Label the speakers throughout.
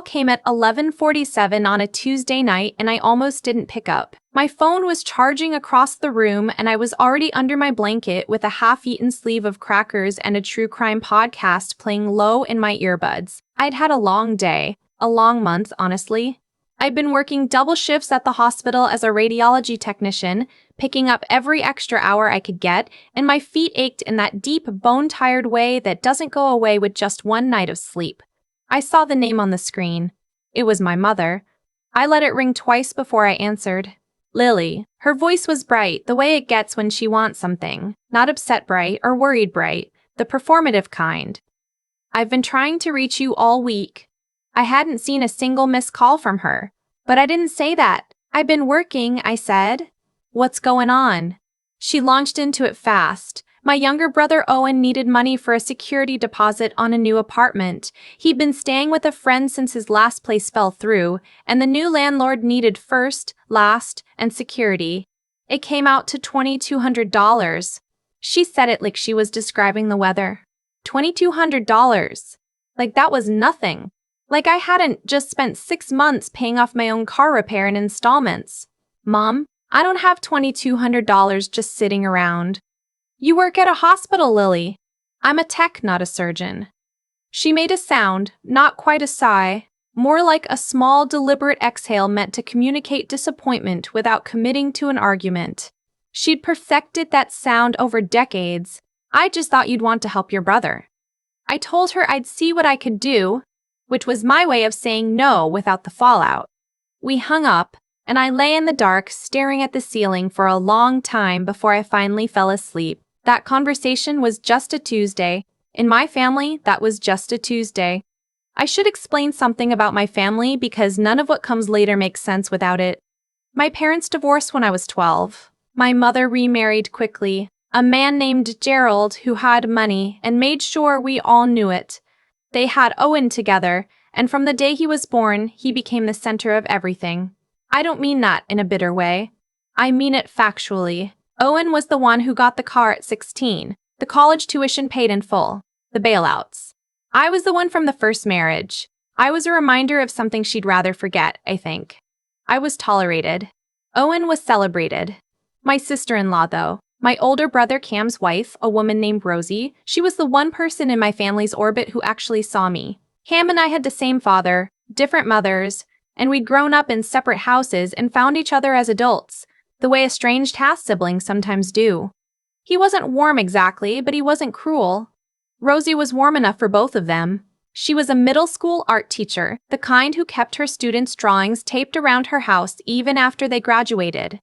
Speaker 1: call came at 11:47 on a Tuesday night and I almost didn't pick up. My phone was charging across the room and I was already under my blanket with a half-eaten sleeve of crackers and a true crime podcast playing low in my earbuds. I'd had a long day, a long month, honestly. I'd been working double shifts at the hospital as a radiology technician, picking up every extra hour I could get, and my feet ached in that deep, bone-tired way that doesn't go away with just one night of sleep. I saw the name on the screen. It was my mother. I let it ring twice before I answered. Lily. Her voice was bright, the way it gets when she wants something. Not upset bright or worried bright, the performative kind. I've been trying to reach you all week. I hadn't seen a single missed call from her. But I didn't say that. I've been working, I said. What's going on? She launched into it fast. My younger brother Owen needed money for a security deposit on a new apartment. He'd been staying with a friend since his last place fell through, and the new landlord needed first, last, and security. It came out to $2,200. She said it like she was describing the weather. $2,200. Like that was nothing. Like I hadn't just spent 6 months paying off my own car repair in installments. Mom, I don't have $2,200 just sitting around. You work at a hospital, Lily. I'm a tech, not a surgeon. She made a sound, not quite a sigh, more like a small, deliberate exhale meant to communicate disappointment without committing to an argument. She'd perfected that sound over decades. I just thought you'd want to help your brother. I told her I'd see what I could do, which was my way of saying no without the fallout. We hung up, and I lay in the dark staring at the ceiling for a long time before I finally fell asleep. That conversation was just a Tuesday. In my family, that was just a Tuesday. I should explain something about my family because none of what comes later makes sense without it. My parents divorced when I was 12. My mother remarried quickly. A man named Gerald who had money and made sure we all knew it. They had Owen together, and from the day he was born, he became the center of everything. I don't mean that in a bitter way. I mean it factually. Owen was the one who got the car at 16, the college tuition paid in full, the bailouts. I was the one from the first marriage. I was a reminder of something she'd rather forget, I think. I was tolerated. Owen was celebrated. My sister-in-law, though, my older brother Cam's wife, a woman named Rosie, she was the one person in my family's orbit who actually saw me. Cam and I had the same father, different mothers, and we'd grown up in separate houses and found each other as adults, the way estranged half-siblings sometimes do. He wasn't warm exactly, but he wasn't cruel. Rosie was warm enough for both of them. She was a middle school art teacher, the kind who kept her students' drawings taped around her house even after they graduated.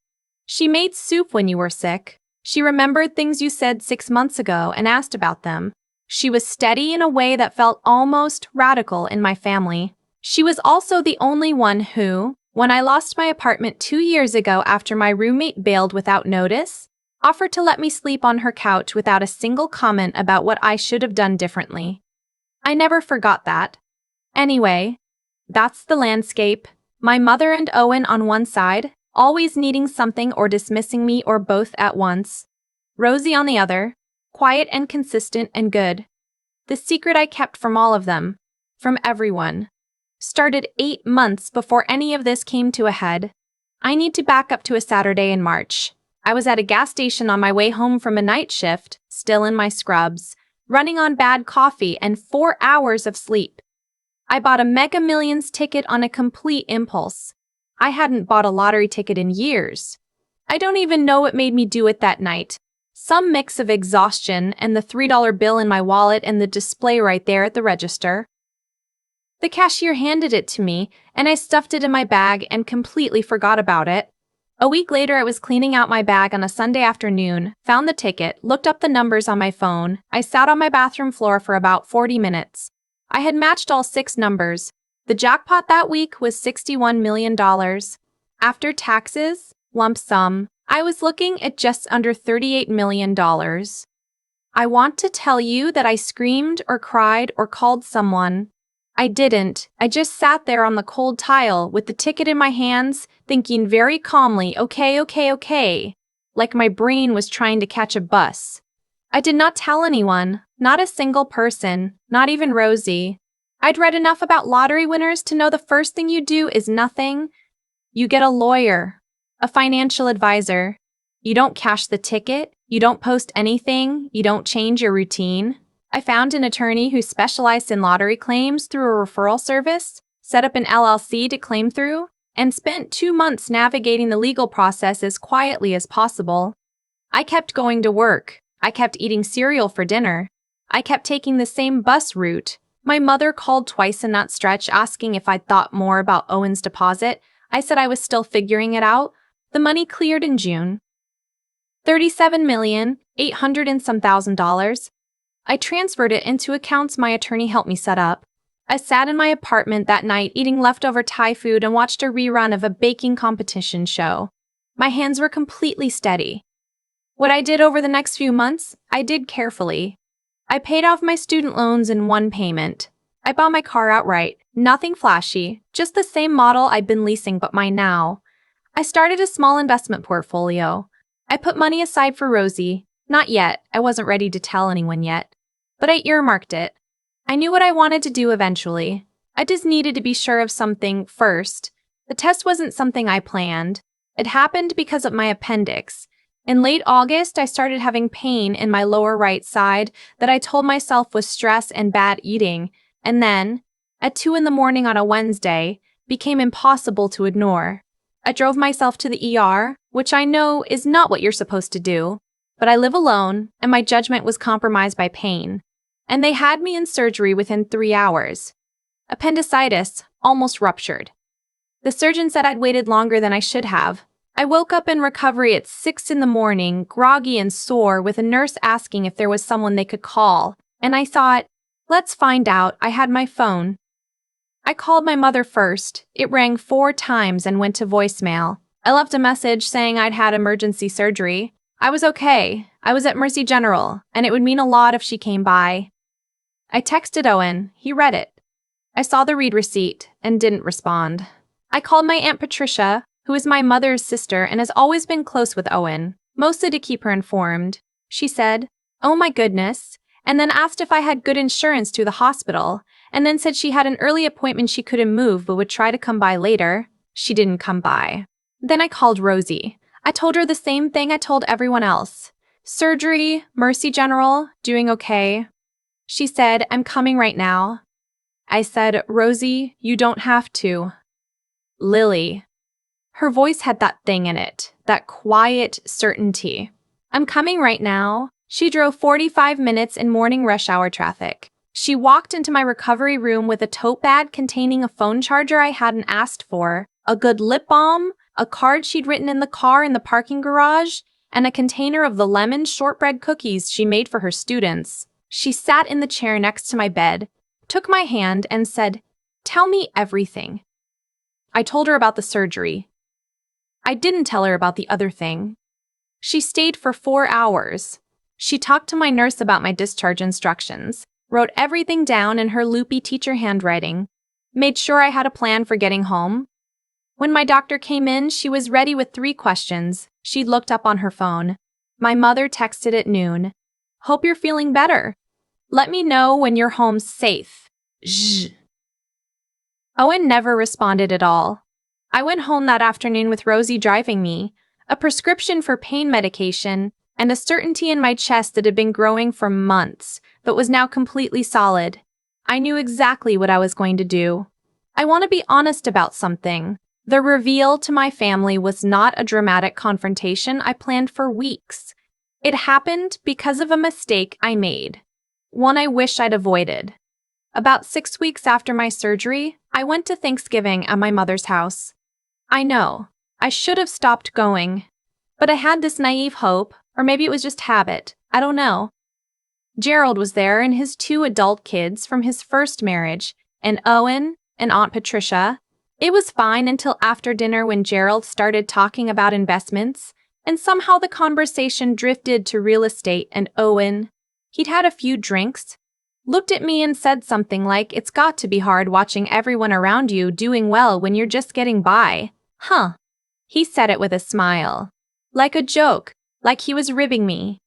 Speaker 1: She made soup when you were sick. She remembered things you said 6 months ago and asked about them. She was steady in a way that felt almost radical in my family. She was also the only one who, when I lost my apartment 2 years ago after my roommate bailed without notice, offered to let me sleep on her couch without a single comment about what I should have done differently. I never forgot that. Anyway, that's the landscape. My mother and Owen on one side, always needing something or dismissing me or both at once. Rosie on the other, quiet and consistent and good. The secret I kept from all of them, from everyone, started 8 months before any of this came to a head. I need to back up to a Saturday in March. I was at a gas station on my way home from a night shift, still in my scrubs, running on bad coffee and 4 hours of sleep. I bought a Mega Millions ticket on a complete impulse. I hadn't bought a lottery ticket in years. I don't even know what made me do it that night. Some mix of exhaustion and the $3 bill in my wallet and the display right there at the register. The cashier handed it to me, and I stuffed it in my bag and completely forgot about it. A week later, I was cleaning out my bag on a Sunday afternoon, found the ticket, looked up the numbers on my phone. I sat on my bathroom floor for about 40 minutes. I had matched all 6 numbers. The jackpot that week was $61 million. After taxes, lump sum, I was looking at just under $38 million. I want to tell you that I screamed or cried or called someone. I didn't. I just sat there on the cold tile with the ticket in my hands, thinking very calmly, okay, like my brain was trying to catch a bus. I did not tell anyone, not a single person, not even Rosie. I'd read enough about lottery winners to know the first thing you do is nothing. You get a lawyer, a financial advisor. You don't cash the ticket, you don't post anything, you don't change your routine. I found an attorney who specialized in lottery claims through a referral service, set up an LLC to claim through, and spent 2 months navigating the legal process as quietly as possible. I kept going to work. I kept eating cereal for dinner. I kept taking the same bus route. My mother called twice in that stretch asking if I'd thought more about Owen's deposit. I said I was still figuring it out. The money cleared in June. $37,800 and some thousand. I transferred it into accounts my attorney helped me set up. I sat in my apartment that night eating leftover Thai food and watched a rerun of a baking competition show. My hands were completely steady. What I did over the next few months, I did carefully. I paid off my student loans in one payment. I bought my car outright, nothing flashy, just the same model I'd been leasing but mine now. I started a small investment portfolio. I put money aside for Rosie. Not yet, I wasn't ready to tell anyone yet. But I earmarked it. I knew what I wanted to do eventually. I just needed to be sure of something first. The test wasn't something I planned. It happened because of my appendix. In late August, I started having pain in my lower right side that I told myself was stress and bad eating, and then, at 2 in the morning on a Wednesday, became impossible to ignore. I drove myself to the ER, which I know is not what you're supposed to do, but I live alone, and my judgment was compromised by pain. And they had me in surgery within 3 hours. Appendicitis, almost ruptured. The surgeon said I'd waited longer than I should have. I woke up in recovery at 6 in the morning, groggy and sore, with a nurse asking if there was someone they could call, and I thought, let's find out. I had my phone. I called my mother first. It rang 4 times and went to voicemail. I left a message saying I'd had emergency surgery. I was okay. I was at Mercy General, and it would mean a lot if she came by. I texted Owen. He read it. I saw the read receipt and didn't respond. I called my Aunt Patricia, who is my mother's sister and has always been close with Owen, mostly to keep her informed. She said, "Oh my goodness," and then asked if I had good insurance through the hospital, and then said she had an early appointment she couldn't move but would try to come by later. She didn't come by. Then I called Rosie. I told her the same thing I told everyone else. Surgery, Mercy General, doing okay. She said, "I'm coming right now." I said, "Rosie, you don't have to." Lily. Her voice had that thing in it, that quiet certainty. "I'm coming right now." She drove 45 minutes in morning rush hour traffic. She walked into my recovery room with a tote bag containing a phone charger I hadn't asked for, a good lip balm, a card she'd written in the car in the parking garage, and a container of the lemon shortbread cookies she made for her students. She sat in the chair next to my bed, took my hand, and said, "Tell me everything." I told her about the surgery. I didn't tell her about the other thing. She stayed for 4 hours. She talked to my nurse about my discharge instructions, wrote everything down in her loopy teacher handwriting, made sure I had a plan for getting home. When my doctor came in, she was ready with 3 questions. She looked up on her phone. My mother texted at noon. "Hope you're feeling better. Let me know when you're home safe. Zh." Owen never responded at all. I went home that afternoon with Rosie driving me, a prescription for pain medication, and a certainty in my chest that had been growing for months, but was now completely solid. I knew exactly what I was going to do. I want to be honest about something. The reveal to my family was not a dramatic confrontation I planned for weeks. It happened because of a mistake I made. One I wish I'd avoided. About 6 weeks after my surgery, I went to Thanksgiving at my mother's house. I know, I should have stopped going, but I had this naive hope, or maybe it was just habit, I don't know. Gerald was there and his 2 adult kids from his first marriage, and Owen and Aunt Patricia. It was fine until after dinner when Gerald started talking about investments, and somehow the conversation drifted to real estate and Owen. He'd had a few drinks, looked at me and said something like, "It's got to be hard watching everyone around you doing well when you're just getting by." Huh. He said it with a smile. Like a joke, like he was ribbing me.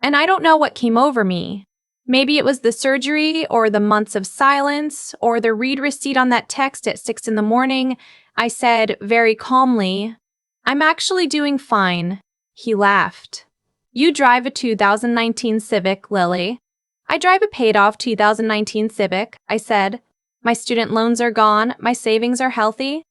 Speaker 1: And I don't know what came over me. Maybe it was the surgery or the months of silence or the read receipt on that text at 6 in the morning. I said very calmly, "I'm actually doing fine." He laughed. "You drive a 2019 Civic, Lily." "I drive a paid-off 2019 Civic," I said. "My student loans are gone, my savings are healthy."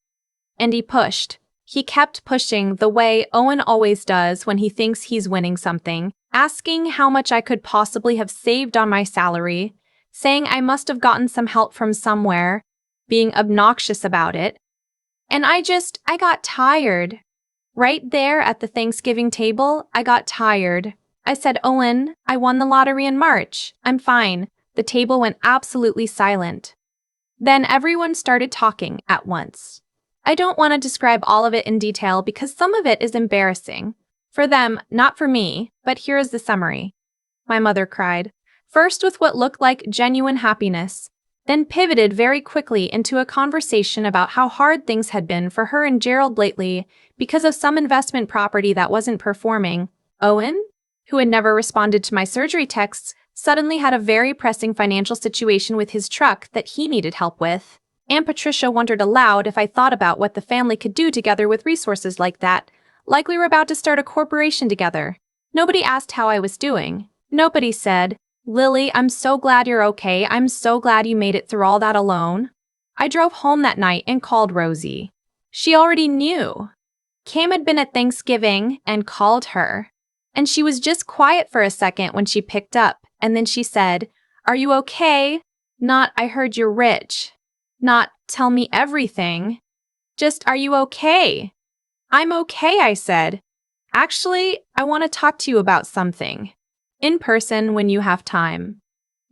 Speaker 1: And he pushed. He kept pushing the way Owen always does when he thinks he's winning something, asking how much I could possibly have saved on my salary, saying I must have gotten some help from somewhere, being obnoxious about it. And I got tired. Right there at the Thanksgiving table, I got tired. I said, "Owen, I won the lottery in March. I'm fine." The table went absolutely silent. Then everyone started talking at once. I don't want to describe all of it in detail because some of it is embarrassing. For them, not for me, but here is the summary. My mother cried, first with what looked like genuine happiness, then pivoted very quickly into a conversation about how hard things had been for her and Gerald lately because of some investment property that wasn't performing. Owen, who had never responded to my surgery texts, suddenly had a very pressing financial situation with his truck that he needed help with. Aunt Patricia wondered aloud if I thought about what the family could do together with resources like that, like we were about to start a corporation together. Nobody asked how I was doing. Nobody said, "Lily, I'm so glad you're okay. I'm so glad you made it through all that alone." I drove home that night and called Rosie. She already knew. Cam had been at Thanksgiving and called her. And she was just quiet for a second when she picked up, and then she said, "Are you okay?" Not, "I heard you're rich." Not, "Tell me everything." Just, "Are you okay?" "I'm okay," I said. "Actually, I want to talk to you about something. In person when you have time."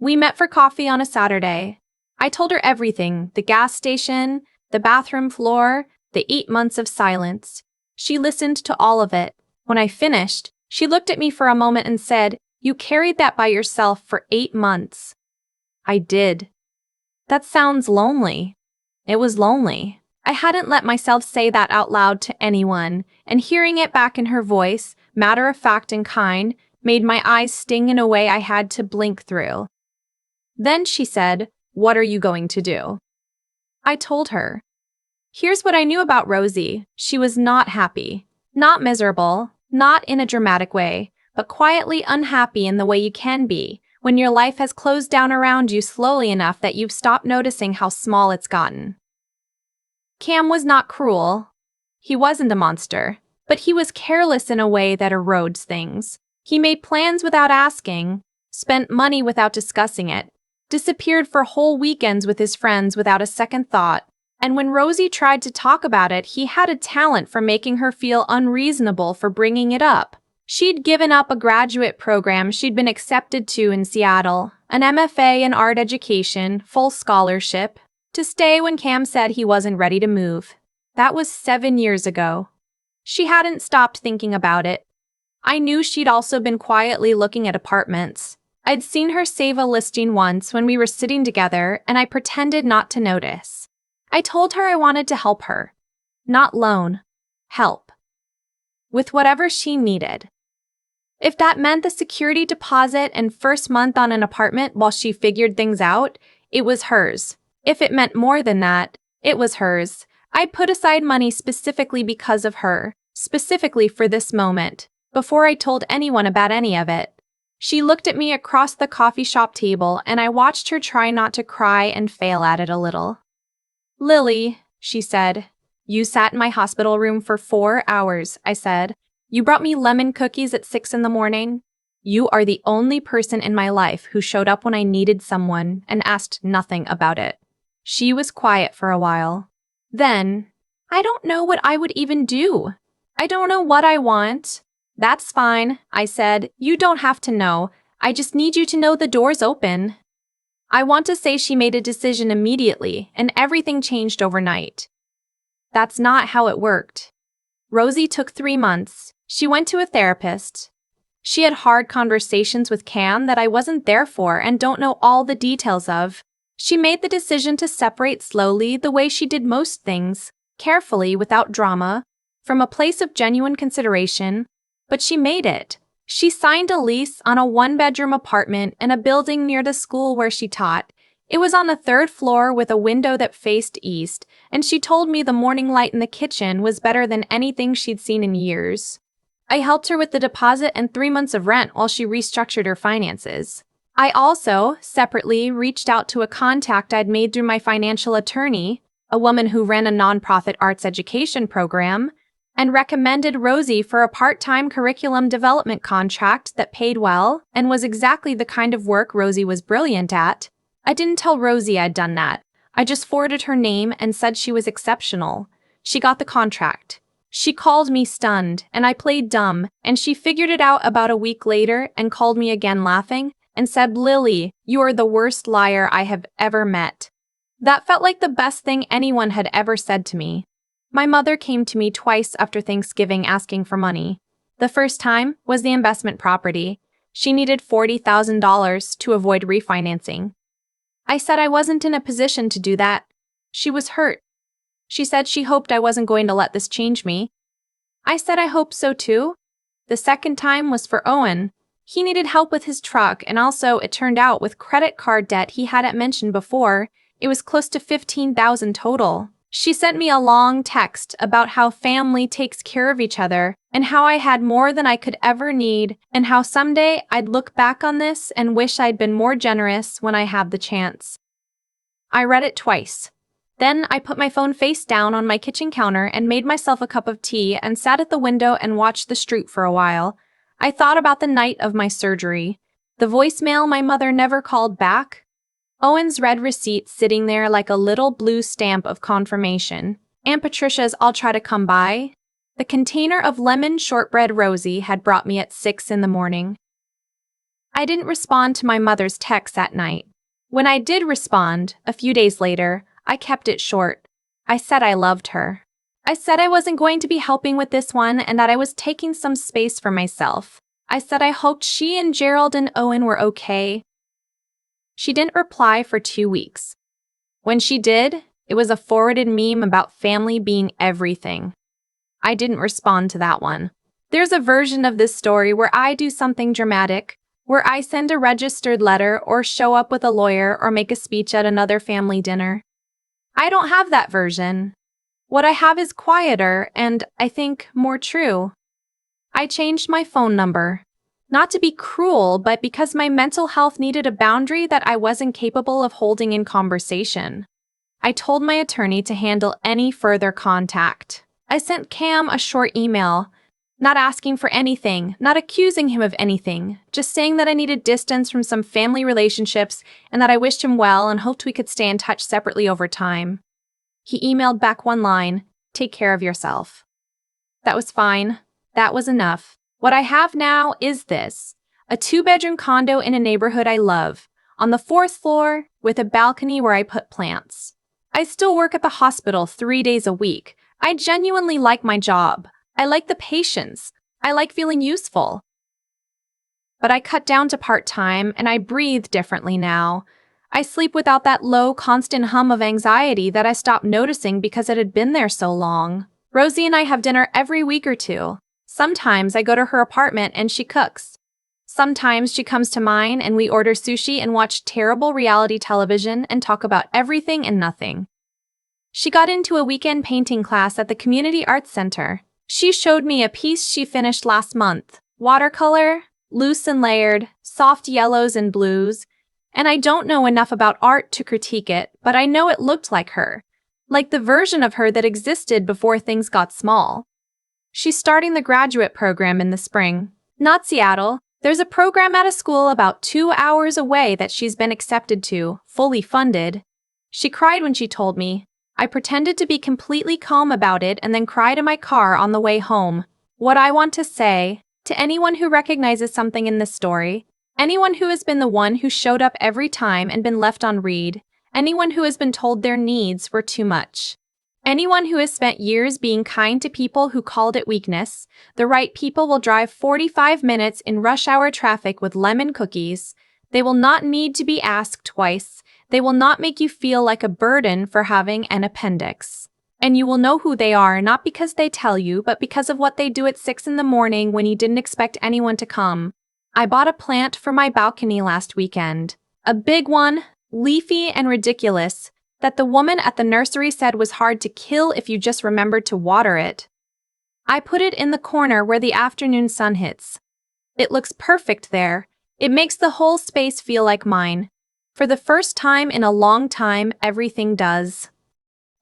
Speaker 1: We met for coffee on a Saturday. I told her everything, the gas station, the bathroom floor, the 8 months of silence. She listened to all of it. When I finished, she looked at me for a moment and said, "You carried that by yourself for 8 months." I did. That sounds lonely. It was lonely. I hadn't let myself say that out loud to anyone, and hearing it back in her voice, matter of fact and kind, made my eyes sting in a way I had to blink through. Then she said, "What are you going to do?" I told her. Here's what I knew about Rosie. She was not happy. Not miserable. Not in a dramatic way, but quietly unhappy in the way you can be, when your life has closed down around you slowly enough that you've stopped noticing how small it's gotten. Cam was not cruel. He wasn't a monster, but he was careless in a way that erodes things. He made plans without asking, spent money without discussing it, disappeared for whole weekends with his friends without a second thought, and when Rosie tried to talk about it, he had a talent for making her feel unreasonable for bringing it up. She'd given up a graduate program she'd been accepted to in Seattle, an MFA in art education, full scholarship, to stay when Cam said he wasn't ready to move. That was 7 years ago. She hadn't stopped thinking about it. I knew she'd also been quietly looking at apartments. I'd seen her save a listing once when we were sitting together, and I pretended not to notice. I told her I wanted to help her. Not loan. Help. With whatever she needed. If that meant the security deposit and first month on an apartment while she figured things out, it was hers. If it meant more than that, it was hers. I'd put aside money specifically because of her, specifically for this moment, before I told anyone about any of it. She looked at me across the coffee shop table, and I watched her try not to cry and fail at it a little. "Lily," she said. "You sat in my hospital room for 4 hours," I said. "You brought me lemon cookies at 6 in the morning. You are the only person in my life who showed up when I needed someone and asked nothing about it." She was quiet for a while. Then, "I don't know what I would even do. I don't know what I want." "That's fine," I said. "You don't have to know. I just need you to know the door's open." I want to say she made a decision immediately, and everything changed overnight. That's not how it worked. Rosie took 3 months. She went to a therapist. She had hard conversations with Cam that I wasn't there for and don't know all the details of. She made the decision to separate slowly the way she did most things, carefully, without drama, from a place of genuine consideration, but she made it. She signed a lease on a one-bedroom apartment in a building near the school where she taught. It was on the third floor with a window that faced east, and she told me the morning light in the kitchen was better than anything she'd seen in years. I helped her with the deposit and 3 months of rent while she restructured her finances. I also, separately, reached out to a contact I'd made through my financial attorney, a woman who ran a nonprofit arts education program, and recommended Rosie for a part-time curriculum development contract that paid well and was exactly the kind of work Rosie was brilliant at. I didn't tell Rosie I'd done that. I just forwarded her name and said she was exceptional. She got the contract. She called me stunned, and I played dumb, and she figured it out about a week later and called me again laughing and said, "Lily, you are the worst liar I have ever met." That felt like the best thing anyone had ever said to me. My mother came to me twice after Thanksgiving asking for money. The first time was the investment property. She needed $40,000 to avoid refinancing. I said I wasn't in a position to do that. She was hurt. She said she hoped I wasn't going to let this change me. I said I hope so too. The second time was for Owen. He needed help with his truck, and also, it turned out, with credit card debt he hadn't mentioned before, it was close to $15,000 total. She sent me a long text about how family takes care of each other, and how I had more than I could ever need, and how someday I'd look back on this and wish I'd been more generous when I had the chance. I read it twice. Then I put my phone face down on my kitchen counter and made myself a cup of tea and sat at the window and watched the street for a while. I thought about the night of my surgery, the voicemail my mother never called back, Owen's red receipt sitting there like a little blue stamp of confirmation, Aunt Patricia's "I'll try to come by," the container of lemon shortbread Rosie had brought me at 6 in the morning. I didn't respond to my mother's text that night. When I did respond, a few days later, I kept it short. I said I loved her. I said I wasn't going to be helping with this one and that I was taking some space for myself. I said I hoped she and Gerald and Owen were okay. She didn't reply for 2 weeks. When she did, it was a forwarded meme about family being everything. I didn't respond to that one. There's a version of this story where I do something dramatic, where I send a registered letter or show up with a lawyer or make a speech at another family dinner. I don't have that version. What I have is quieter and, I think, more true. I changed my phone number. Not to be cruel, but because my mental health needed a boundary that I wasn't capable of holding in conversation. I told my attorney to handle any further contact. I sent Cam a short email, not asking for anything, not accusing him of anything, just saying that I needed distance from some family relationships and that I wished him well and hoped we could stay in touch separately over time. He emailed back one line, "Take care of yourself." That was fine. That was enough. What I have now is this: a 2-bedroom condo in a neighborhood I love, on the 4th floor, with a balcony where I put plants. I still work at the hospital 3 days a week. I genuinely like my job. I like the patients. I like feeling useful. But I cut down to part-time and I breathe differently now. I sleep without that low, constant hum of anxiety that I stopped noticing because it had been there so long. Rosie and I have dinner every week or two. Sometimes I go to her apartment and she cooks. Sometimes she comes to mine and we order sushi and watch terrible reality television and talk about everything and nothing. She got into a weekend painting class at the Community Arts Center. She showed me a piece she finished last month. Watercolor, loose and layered, soft yellows and blues. And I don't know enough about art to critique it, but I know it looked like her. Like the version of her that existed before things got small. She's starting the graduate program in the spring. Not Seattle. There's a program at a school about 2 hours away that she's been accepted to, fully funded. She cried when she told me. I pretended to be completely calm about it and then cried in my car on the way home. What I want to say, to anyone who recognizes something in this story, anyone who has been the one who showed up every time and been left on read, anyone who has been told their needs were too much. Anyone who has spent years being kind to people who called it weakness, the right people will drive 45 minutes in rush hour traffic with lemon cookies. They will not need to be asked twice. They will not make you feel like a burden for having an appendix. And you will know who they are not because they tell you, but because of what they do at 6 in the morning when you didn't expect anyone to come. I bought a plant for my balcony last weekend. A big one, leafy and ridiculous, that the woman at the nursery said was hard to kill if you just remembered to water it. I put it in the corner where the afternoon sun hits. It looks perfect there. It makes the whole space feel like mine. For the first time in a long time, everything does.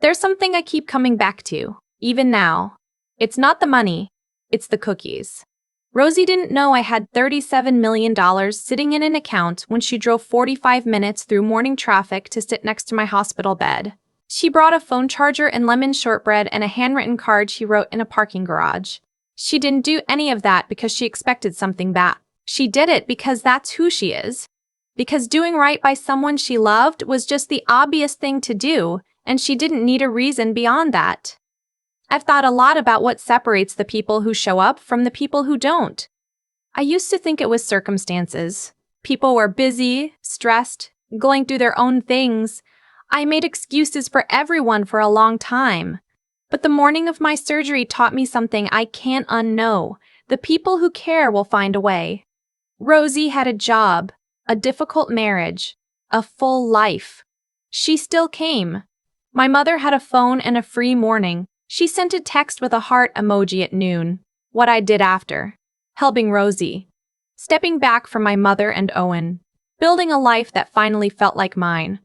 Speaker 1: There's something I keep coming back to, even now. It's not the money, it's the cookies. Rosie didn't know I had $37 million sitting in an account when she drove 45 minutes through morning traffic to sit next to my hospital bed. She brought a phone charger and lemon shortbread and a handwritten card she wrote in a parking garage. She didn't do any of that because she expected something back. She did it because that's who she is. Because doing right by someone she loved was just the obvious thing to do, and she didn't need a reason beyond that. I've thought a lot about what separates the people who show up from the people who don't. I used to think it was circumstances. People were busy, stressed, going through their own things. I made excuses for everyone for a long time. But the morning of my surgery taught me something I can't unknow. The people who care will find a way. Rosie had a job, a difficult marriage, a full life. She still came. My mother had a phone and a free morning. She sent a text with a heart emoji at noon. What I did after. Helping Rosie. Stepping back from my mother and Owen. Building a life that finally felt like mine.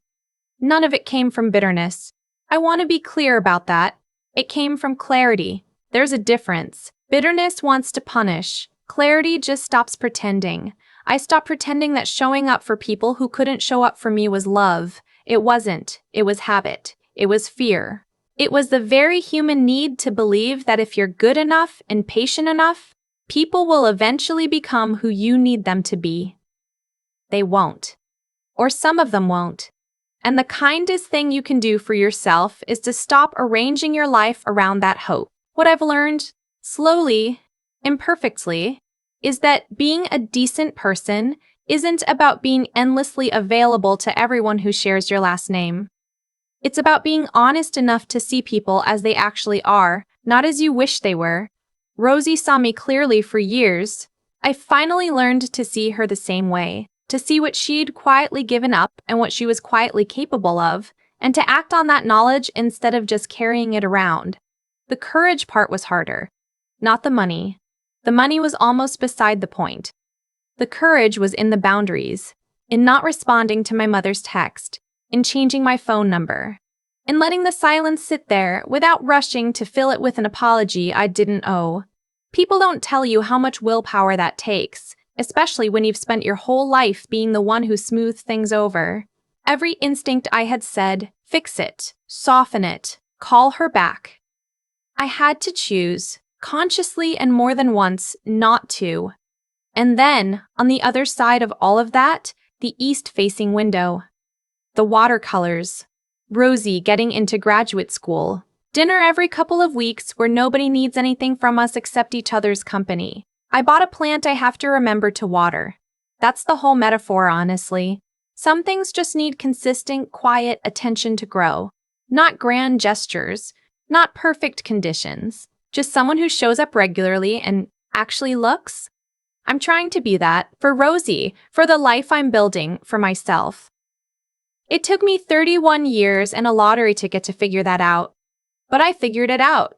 Speaker 1: None of it came from bitterness. I want to be clear about that. It came from clarity. There's a difference. Bitterness wants to punish. Clarity just stops pretending. I stopped pretending that showing up for people who couldn't show up for me was love. It wasn't. It was habit. It was fear. It was the very human need to believe that if you're good enough and patient enough, people will eventually become who you need them to be. They won't. Or some of them won't. And the kindest thing you can do for yourself is to stop arranging your life around that hope. What I've learned, slowly, imperfectly, is that being a decent person isn't about being endlessly available to everyone who shares your last name. It's about being honest enough to see people as they actually are, not as you wish they were. Rosie saw me clearly for years. I finally learned to see her the same way, to see what she'd quietly given up and what she was quietly capable of, and to act on that knowledge instead of just carrying it around. The courage part was harder, not the money. The money was almost beside the point. The courage was in the boundaries, in not responding to my mother's text, in changing my phone number, in letting the silence sit there without rushing to fill it with an apology I didn't owe. People don't tell you how much willpower that takes, especially when you've spent your whole life being the one who smooths things over. Every instinct I had said, fix it, soften it, call her back. I had to choose, consciously and more than once, not to. And then, on the other side of all of that, the east-facing window. The watercolors. Rosie getting into graduate school. Dinner every couple of weeks where nobody needs anything from us except each other's company. I bought a plant I have to remember to water. That's the whole metaphor, honestly. Some things just need consistent, quiet attention to grow. Not grand gestures, not perfect conditions. Just someone who shows up regularly and actually looks. I'm trying to be that, for Rosie, for the life I'm building, for myself. It took me 31 years and a lottery ticket to figure that out. But I figured it out.